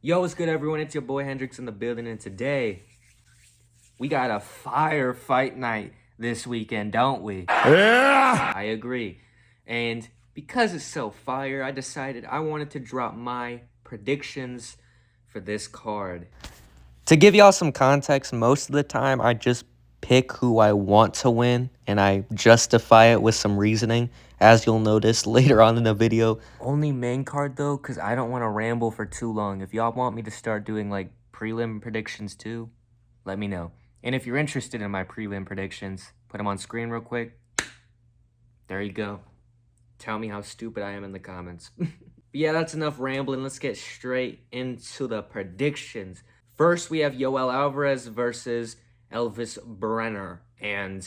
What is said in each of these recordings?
Yo, what's good, everyone? It's your boy Hendrix in the building, and today we got a fire fight night this weekend, don't we? Yeah! I agree. And because it's so fire, I decided I wanted to drop my predictions for this card. To give y'all some context, most of the time I just pick who I want to win and I justify it with some reasoning, as you'll notice later on in the video. Only main card though, because I don't want to ramble for too long. If y'all want me to start doing like prelim predictions too, let me know. And if you're interested in my prelim predictions, put them on screen real quick. There you go. Tell me how stupid I am in the comments. But yeah, that's enough rambling. Let's get straight into the predictions. First, we have Yoel Alvarez versus Elvis Brenner. And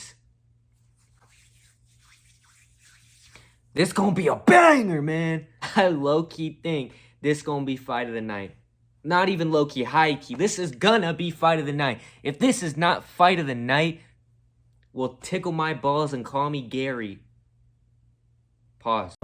this gonna be a banger, man. I low-key think this gonna be fight of the night. Not even low-key, high-key. This is gonna be fight of the night. If this is not fight of the night, well, tickle my balls and call me Gary. Pause.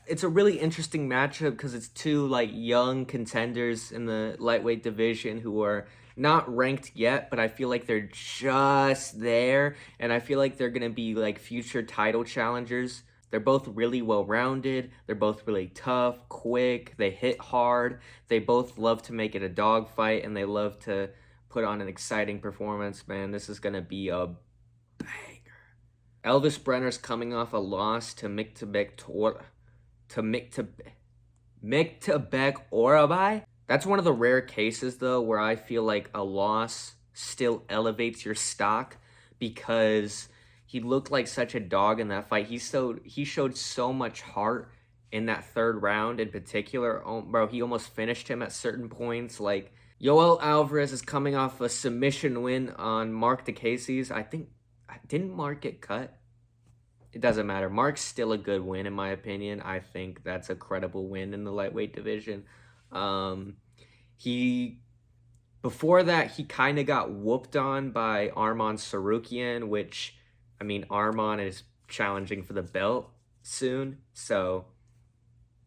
It's a really interesting matchup because it's two like young contenders in the lightweight division who are not ranked yet, but I feel like they're just there, and I feel like they're gonna be like future title challengers. They're both really well-rounded. They're both really tough, quick. They hit hard. They both love to make it a dogfight, and they love to put on an exciting performance. Man, this is gonna be a banger. Elvis Brenner's coming off a loss to Miktabek Orabai. That's one of the rare cases, though, where I feel like a loss still elevates your stock because he looked like such a dog in that fight. He showed so much heart in that third round in particular. Oh, bro, he almost finished him at certain points. Like, Yoel Alvarez is coming off a submission win on Mark DeCasey's. Didn't Mark get cut? It doesn't matter. Mark's still a good win, in my opinion. I think that's a credible win in the lightweight division. Before that, he kind of got whooped on by Arman Sarukian, which, I mean, Arman is challenging for the belt soon. So,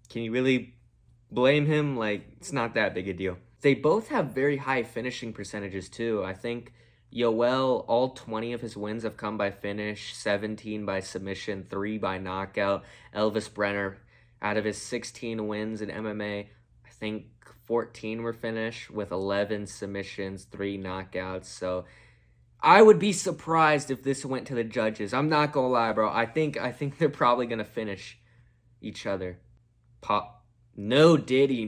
can you really blame him? Like, it's not that big a deal. They both have very high finishing percentages, too. I think Yoel, all 20 of his wins have come by finish, 17 by submission, 3 by knockout. Elvis Brenner, out of his 16 wins in MMA, I think 14 were finish with 11 submissions, 3 knockouts. So I would be surprised if this went to the judges. I'm not gonna lie, bro. I think they're probably gonna finish each other. No Diddy,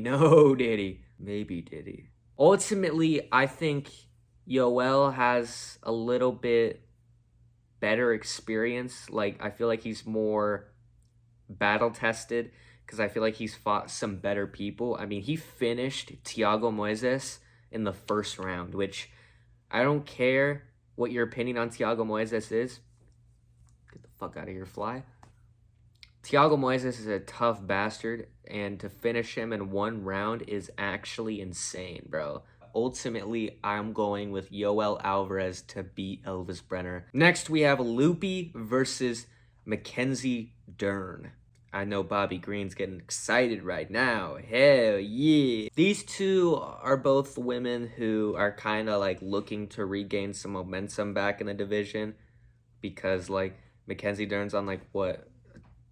maybe Diddy. Ultimately, I think Yoel has a little bit better experience. Like, I feel like he's more battle tested because I feel like he's fought some better people. I mean, he finished Thiago Moises in the first round, which I don't care what your opinion on Thiago Moises is. Get the fuck out of here, fly. Thiago Moises is a tough bastard, and to finish him in one round is actually insane, bro. Ultimately, I'm going with Yoel Alvarez to beat Elvis Brenner. Next, we have Loopy versus Mackenzie Dern. I know Bobby Green's getting excited right now. Hell yeah. These two are both women who are kind of like looking to regain some momentum back in the division because like Mackenzie Dern's on like what,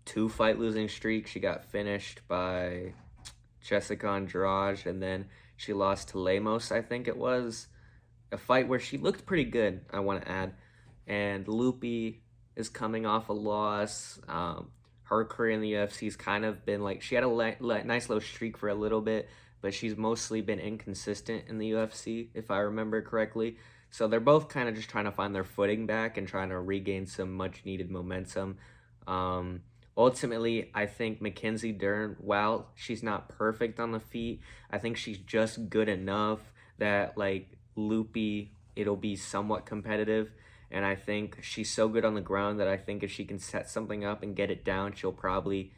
2-fight losing streak. She got finished by Jessica Andrade, and then she lost to Lemos, I think it was. A fight where she looked pretty good, I want to add. And Loopy is coming off a loss. Her career in the UFC's kind of been like, she had a nice little streak for a little bit, but she's mostly been inconsistent in the UFC, if I remember correctly. So they're both kind of just trying to find their footing back and trying to regain some much-needed momentum. Ultimately, I think Mackenzie Dern, while she's not perfect on the feet, I think she's just good enough that, like, Loopy, it'll be somewhat competitive. And I think she's so good on the ground that I think if she can set something up and get it down, she'll probably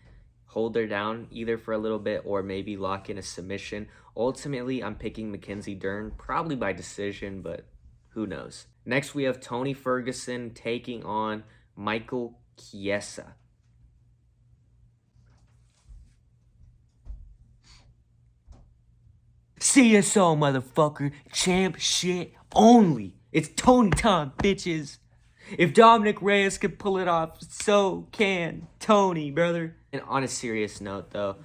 hold her down either for a little bit or maybe lock in a submission. Ultimately, I'm picking Mackenzie Dern, probably by decision, but who knows. Next, we have Tony Ferguson taking on Michael Chiesa. CSO, motherfucker. Champ shit only. It's Tony time, bitches. If Dominic Reyes could pull it off, so can Tony, brother. And on a serious note, though,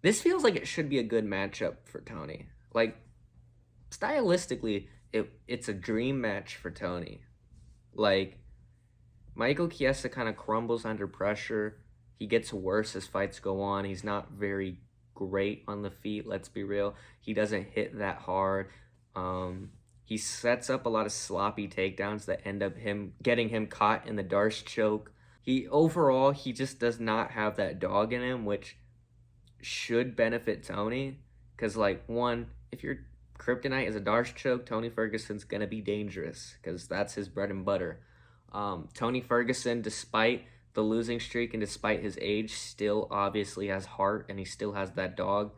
this feels like it should be a good matchup for Tony. Like, stylistically, it's a dream match for Tony. Like, Michael Chiesa kind of crumbles under pressure. He gets worse as fights go on. He's not very great on the feet, let's be real. He doesn't hit that hard. He sets up a lot of sloppy takedowns that end up getting him caught in the Darce choke. He just does not have that dog in him, which should benefit Tony. Because, like, one, if your kryptonite is a Darce choke, Tony Ferguson's going to be dangerous because that's his bread and butter. Tony Ferguson, despite the losing streak and despite his age, still obviously has heart and he still has that dog.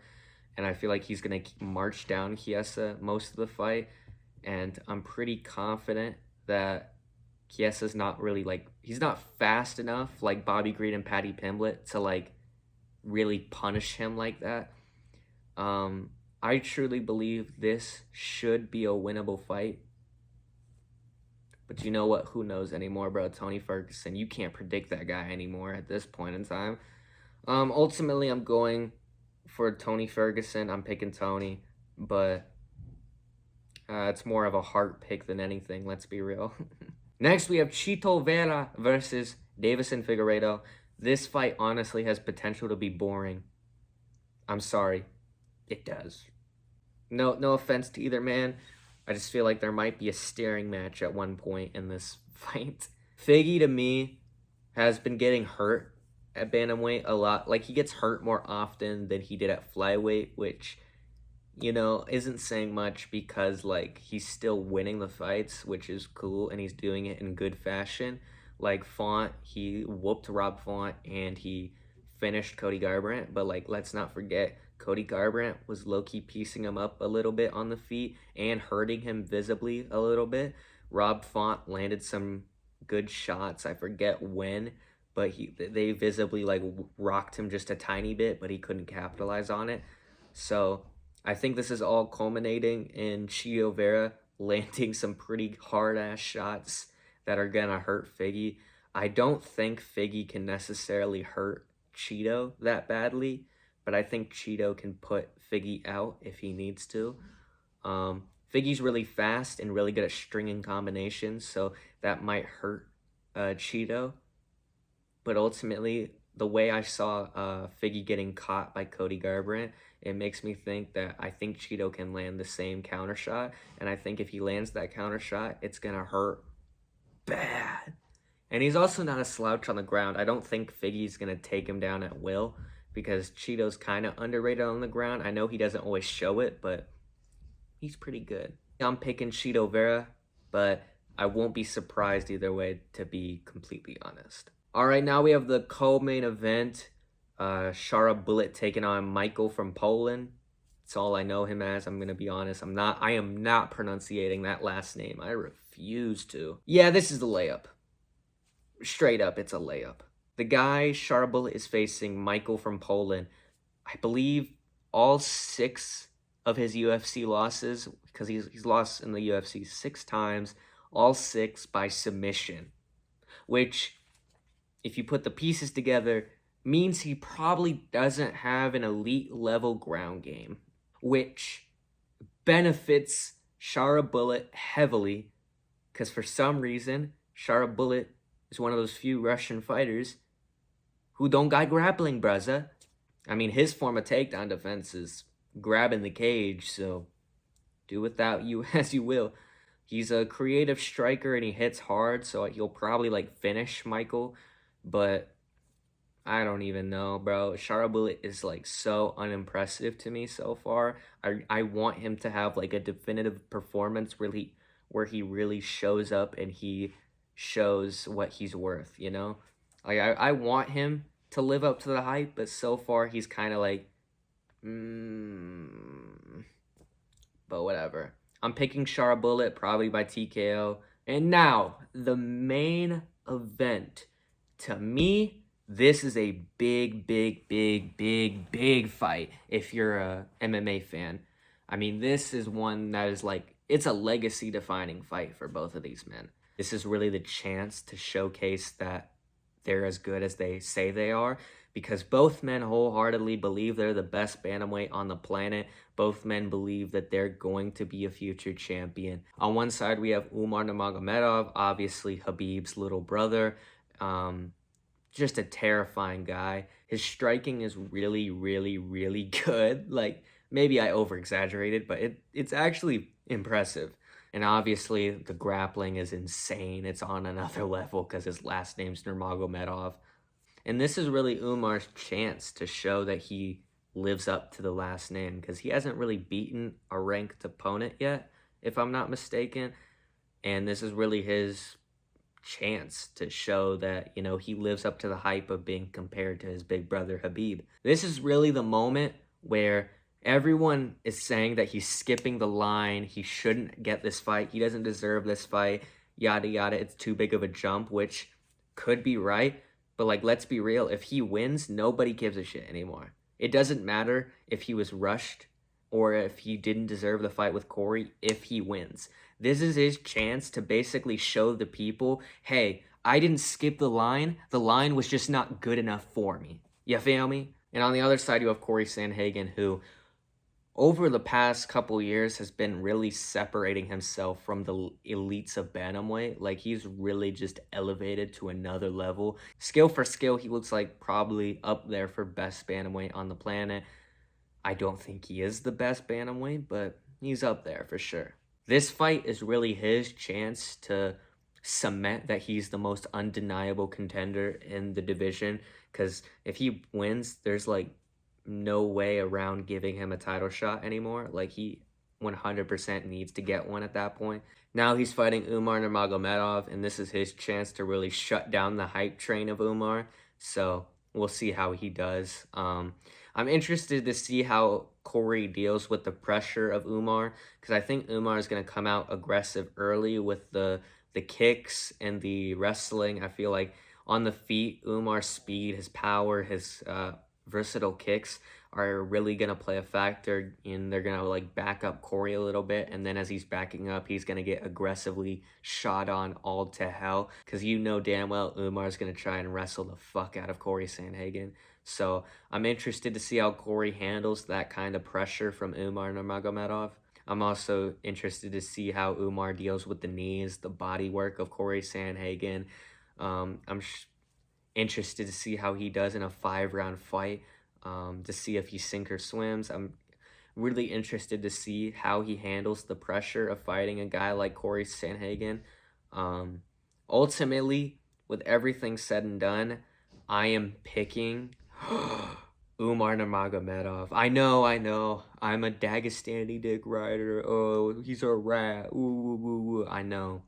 And I feel like he's going to march down Chiesa most of the fight. And I'm pretty confident that Chiesa's not really, like, he's not fast enough like Bobby Green and Paddy Pimblett to, like, really punish him like that. I truly believe this should be a winnable fight. But you know what? Who knows anymore, bro? Tony Ferguson. You can't predict that guy anymore at this point in time. Ultimately, I'm going for Tony Ferguson. I'm picking Tony. But it's more of a heart pick than anything, let's be real. Next, we have Chito Vera versus Davison Figueiredo. This fight honestly has potential to be boring. I'm sorry. It does. No offense to either man. I just feel like there might be a staring match at one point in this fight. Figgy, to me, has been getting hurt at bantamweight a lot. Like, he gets hurt more often than he did at flyweight, which, you know, isn't saying much because, like, he's still winning the fights, which is cool, and he's doing it in good fashion. Like, Font, he whooped Rob Font, and he finished Cody Garbrandt, but, like, let's not forget, Cody Garbrandt was low-key piecing him up a little bit on the feet and hurting him visibly a little bit. Rob Font landed some good shots. I forget when, but they visibly, like, rocked him just a tiny bit, but he couldn't capitalize on it. So I think this is all culminating in Chito Vera landing some pretty hard-ass shots that are going to hurt Figgy. I don't think Figgy can necessarily hurt Chito that badly, but I think Chito can put Figgy out if he needs to. Figgy's really fast and really good at stringing combinations, so that might hurt Chito. But ultimately, the way I saw Figgy getting caught by Cody Garbrandt, it makes me think that I think Chito can land the same counter shot, and I think if he lands that counter shot, it's going to hurt bad. And he's also not a slouch on the ground. I don't think Figgy's going to take him down at will, because Chito's kind of underrated on the ground. I know he doesn't always show it, but he's pretty good. I'm picking Chito Vera, but I won't be surprised either way, to be completely honest. All right, now we have the co-main event. Shara Bullet taking on Michael from Poland. That's all I know him as. I'm going to be honest. I am not pronunciating that last name. I refuse to. Yeah, this is the layup. Straight up, it's a layup. The guy, Shara Bullet, is facing Michael from Poland. I believe all 6 of his UFC losses, because he's lost in the UFC 6 times, all 6 by submission. Which, if you put the pieces together, means he probably doesn't have an elite level ground game, which benefits Shara Bullet heavily, because for some reason, Shara Bullet is one of those few Russian fighters who don't got grappling, bruzza. I mean, his form of takedown defense is grabbing the cage, so do without you as you will. He's a creative striker and he hits hard, so he'll probably, like, finish Michael, but I don't even know, bro. Shara Bullet is, like, so unimpressive to me so far. I want him to have, like, a definitive performance where he really shows up and he shows what he's worth, you know? Like, I want him to live up to the hype, but so far he's kind of like, but whatever. I'm picking Shara Bullet, probably by TKO. And now, the main event. To me, This is a big, big, big, big, big fight if you're a MMA fan. I mean, this is one that is like, it's a legacy defining fight for both of these men. This is really the chance to showcase that they're as good as they say they are, because both men wholeheartedly believe they're the best bantamweight on the planet. Both men believe that they're going to be a future champion. On one side, we have Umar Nurmagomedov, obviously Khabib's little brother. Just a terrifying guy. His striking is really, really, really good. Like, maybe I over exaggerated, but it's actually impressive. And obviously, the grappling is insane. It's on another level because his last name's Nurmagomedov. And this is really Umar's chance to show that he lives up to the last name, because he hasn't really beaten a ranked opponent yet, if I'm not mistaken. And this is really his chance to show that, you know, he lives up to the hype of being compared to his big brother Khabib. This is really the moment where everyone is saying that he's skipping the line, he shouldn't get this fight, he doesn't deserve this fight, yada yada, it's too big of a jump, which could be right, but like, let's be real, if he wins, nobody gives a shit anymore. It doesn't matter if he was rushed or if he didn't deserve the fight with Cory. If he wins, this is his chance to basically show the people, hey, I didn't skip the line. The line was just not good enough for me. You feel me? And on the other side, you have Cory Sandhagen, who over the past couple years has been really separating himself from the elites of bantamweight. Like, he's really just elevated to another level. Skill for skill, he looks like probably up there for best bantamweight on the planet. I don't think he is the best bantamweight, but he's up there for sure. This fight is really his chance to cement that he's the most undeniable contender in the division, because if he wins, there's like no way around giving him a title shot anymore. Like, he 100% needs to get one at that point. Now he's fighting Umar Nurmagomedov, and this is his chance to really shut down the hype train of Umar. So we'll see how he does. I'm interested to see how Cory deals with the pressure of Umar, because I think Umar is going to come out aggressive early with the kicks and the wrestling. I feel like on the feet, Umar's speed, his power, his versatile kicks are really going to play a factor, and they're going to like back up Cory a little bit. And then as he's backing up, he's going to get aggressively shot on all to hell, because you know damn well Umar's going to try and wrestle the fuck out of Cory Sandhagen. So I'm interested to see how Cory handles that kind of pressure from Umar Nurmagomedov. I'm also interested to see how Umar deals with the knees, the body work of Cory Sandhagen. I'm interested to see how he does in a 5-round fight, to see if he sink or swims. I'm really interested to see how he handles the pressure of fighting a guy like Cory Sandhagen. Ultimately, with everything said and done, I am picking Umar Nurmagomedov. I know. I'm a Dagestani dick rider. Oh, he's a rat. Ooh. I know.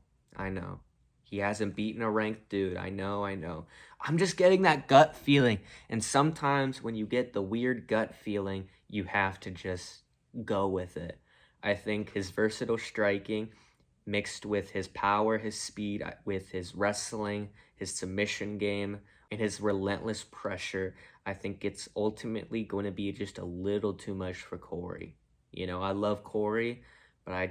He hasn't beaten a ranked dude. I know. I'm just getting that gut feeling. And sometimes when you get the weird gut feeling, you have to just go with it. I think his versatile striking mixed with his power, his speed, with his wrestling, his submission game, and his relentless pressure, I think it's ultimately going to be just a little too much for Cory. You know, I love Cory, but I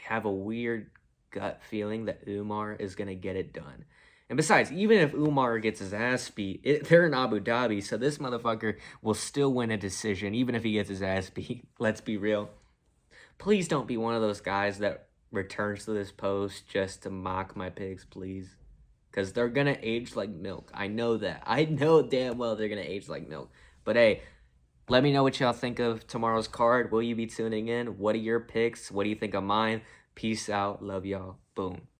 have a weird gut feeling that Umar is going to get it done. And besides, even if Umar gets his ass beat, they're in Abu Dhabi, so this motherfucker will still win a decision, even if he gets his ass beat. Let's be real. Please don't be one of those guys that returns to this post just to mock my picks, please. Because they're going to age like milk. I know that. I know damn well they're going to age like milk. But hey, let me know what y'all think of tomorrow's card. Will you be tuning in? What are your picks? What do you think of mine? Peace out. Love y'all. Boom.